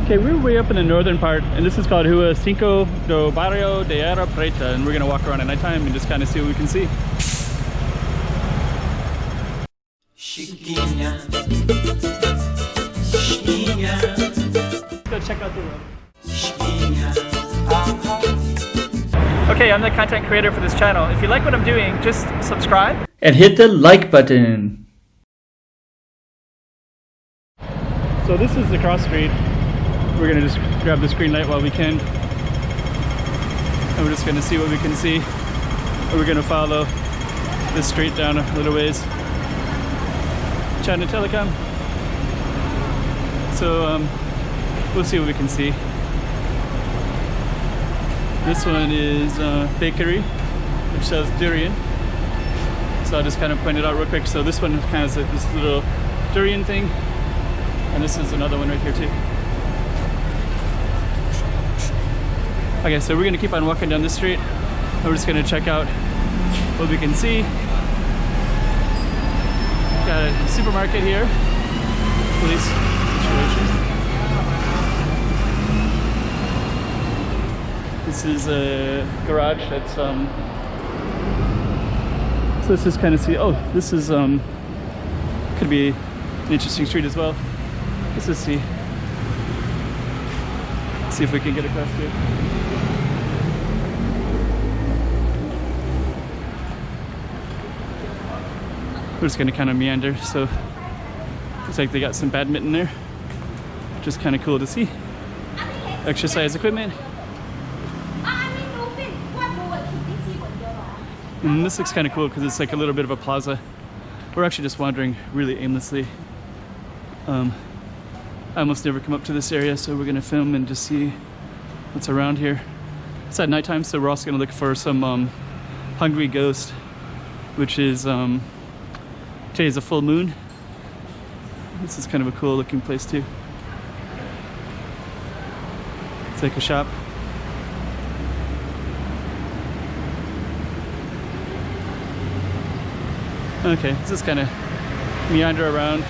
Okay, we're way up in the northern part, and this is called Rua Cinco do Barrio de Areia Preta, and we're gonna walk around at nighttime and just kind of see what we can see. Chiquinha, Chiquinha. Let's go check out the room. Okay, I'm the content creator for this channel. If you like what I'm doing, just subscribe and hit the like button. So this is the cross street. We're gonna just grab this green light while we can, and we're just gonna see what we can see. And we're gonna follow this street down a little ways. China Telecom. So we'll see what we can see. This one is bakery, which sells durian. So I'll just kind of point it out real quick. So this one has this little durian thing, and this is another one right here too. Okay, so we're gonna keep on walking down this street, and we're just gonna check out what we can see. Got a supermarket here, police situation. This is a garage that's so let's just kind of see. Oh, this is could be an interesting street as well. Let's just see if we can get across here. We're just gonna kind of meander. So looks like they got some badminton there, which is kind of cool to see. Exercise equipment. And this looks kind of cool because it's like a little bit of a plaza. We're actually just wandering really aimlessly. I almost never come up to this area, so we're gonna film and just see what's around here. It's at nighttime, so we're also gonna look for some hungry ghost, which is today is a full moon. This is kind of a cool looking place too. It's like a shop. Okay, let's just kind of meander around.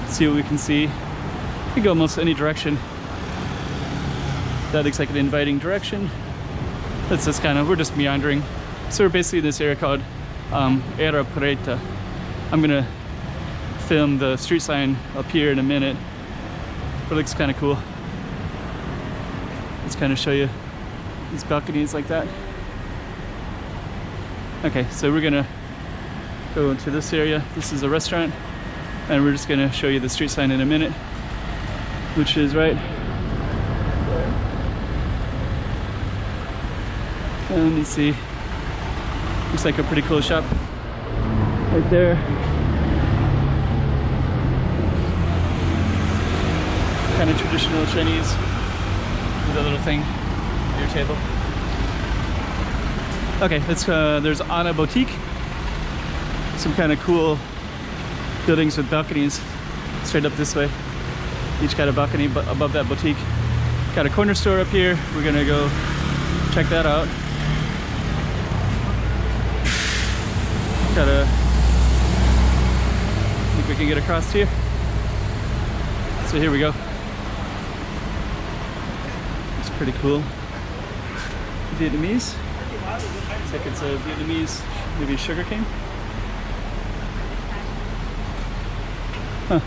See what we can see. We can go almost any direction. That looks like an inviting direction. That's just kind of, we're just meandering. So we're basically in this area called Areia Preta. I'm gonna film the street sign up here in a minute, but it looks kind of cool. Let's kind of show you these balconies like that. Okay, so we're gonna go into this area. This is a restaurant, and we're just gonna show you the street sign in a minute, which is right. And let me see. Looks like a pretty cool shop right there. Kind of traditional Chinese with a little thing at your table. Okay, let's there's Anna Boutique. Some kind of cool buildings with balconies straight up this way. Each got a balcony above that boutique. Got a corner store up here. We're gonna go check that out. I think we can get across here. So here we go. It's pretty cool. Vietnamese. Looks like it's a Vietnamese, maybe sugarcane. Huh.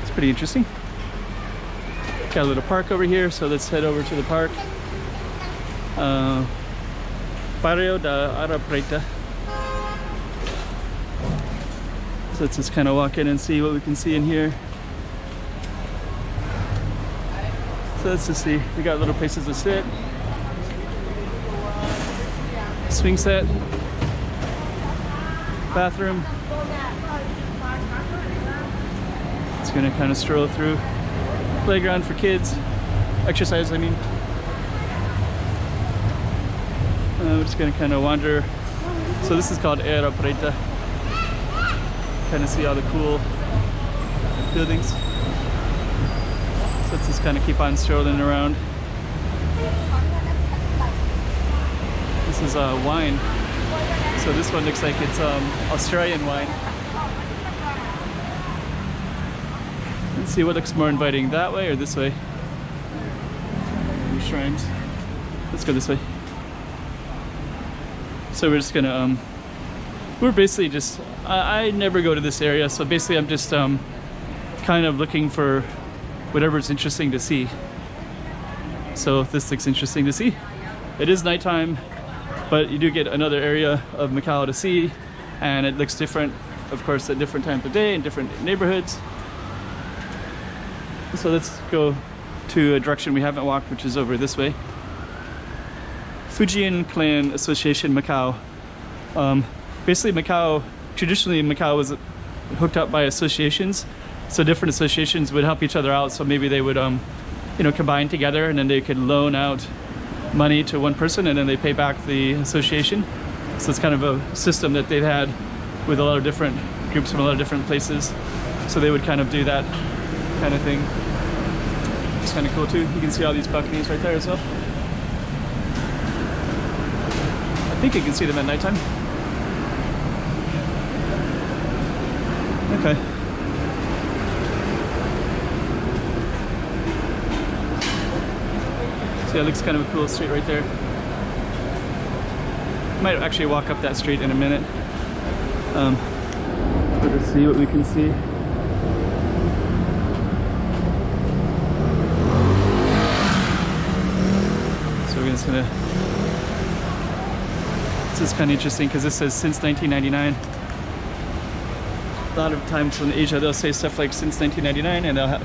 It's pretty interesting. Got a little park over here, so let's head over to the park. Barrio de Areia Preta. So let's just kind of walk in and see what we can see in here. So let's just see. We got little places to sit. Swing set. Bathroom. It's gonna kind of stroll through. Playground for kids. Exercise, I mean. We're just gonna kind of wander. So this is called Areia Preta. Kind of see all the cool buildings. So let's just kind of keep on strolling around. This is wine. So this one looks like it's Australian wine. Let's see what looks more inviting, that way or this way. Shrines. Let's go this way. So we're just gonna we're basically just I never go to this area, so basically I'm just kind of looking for whatever's interesting to see. So this looks interesting to see. It is nighttime, but you do get another area of Macau to see, and it looks different, of course, at different times of day in different neighborhoods. So let's go to a direction we haven't walked, which is over this way. Fujian Clan Association Macau. Basically Macau, traditionally Macau was hooked up by associations, so different associations would help each other out. So maybe they would you know, combine together, and then they could loan out money to one person, and then they pay back the association. So it's kind of a system that they've had with a lot of different groups from a lot of different places. So they would kind of do that kind of thing. It's kind of cool too. You can see all these balconies right there as well. I think you can see them at nighttime. Okay. So yeah, it looks kind of a cool street right there. Might actually walk up that street in a minute. Let's see what we can see. So we're just gonna. This is kind of interesting because this says since 1999. A lot of times in Asia they'll say stuff like since 1999, and they'll have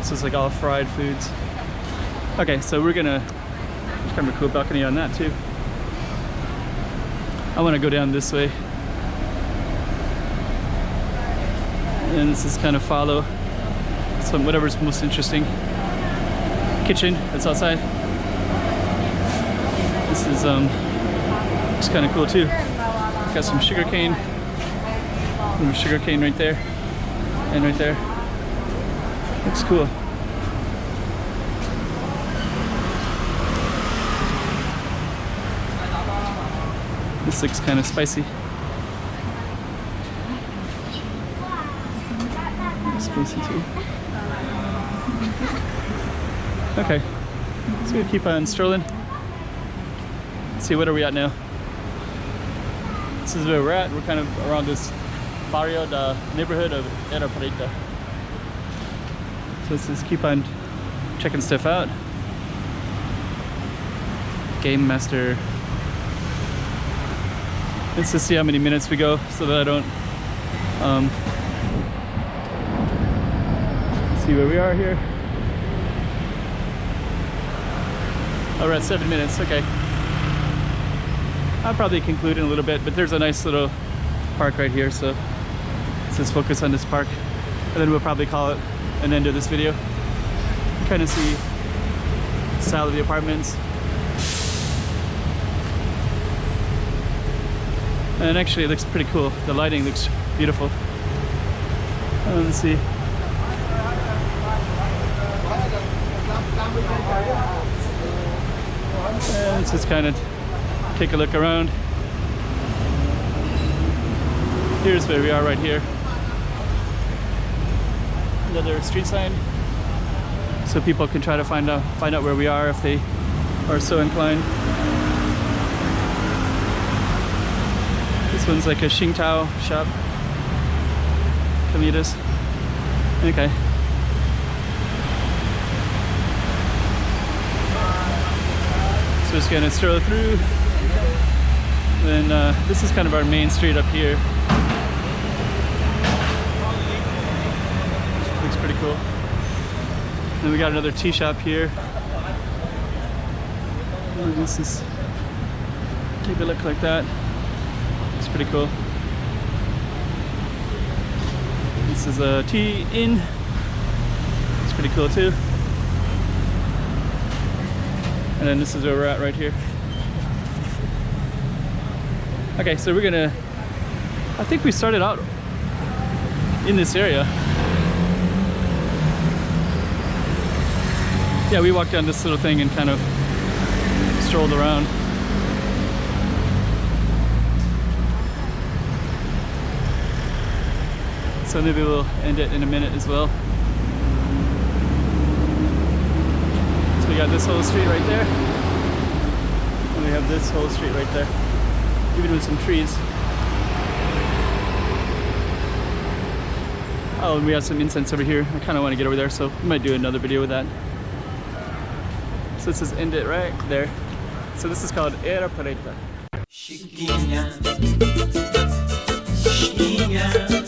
so it's like all fried foods. Okay, so we're gonna. There's kind of a cool balcony on that too. I want to go down this way, and this is kind of follow some whatever's most interesting. Kitchen that's outside. This is it's kind of cool too. Got some sugar cane. Sugar cane right there, and right there. Looks cool. This looks kind of spicy. Spicy too. Okay, so we keep on strolling. Let's see, what are we at now? This is where we're at. We're kind of around this barrio, the neighborhood of Areia Preta. So let's just keep on checking stuff out. Game Master. Let's just see how many minutes we go so that I don't see where we are here. Oh, we're at 7 minutes, okay. I'll probably conclude in a little bit, but there's a nice little park right here, so let's just focus on this park. And then we'll probably call it an end of this video. Kind of see the style of the apartments. And actually it looks pretty cool. The lighting looks beautiful. Let's see. And let's just kind of take a look around. Here's where we are right here. Another street sign, so people can try to find out where we are if they are so inclined. This one's like a Xingtao shop. Commuters. Okay. So just gonna stroll through. Then this is kind of our main street up here. Looks pretty cool. Then we got another tea shop here. And this is, take a look like that. It's pretty cool. This is a tea inn. It's pretty cool too. And then this is where we're at right here. Okay, so we're gonna, I think we started out in this area. Yeah, we walked down this little thing and kind of strolled around. So maybe we'll end it in a minute as well. So we got this whole street right there. And we have this whole street right there. Even with some trees. Oh, and we have some incense over here. I kind of want to get over there, so we might do another video with that. So this is end it right there. So this is called Areia Preta. Chiquinha, chiquinha.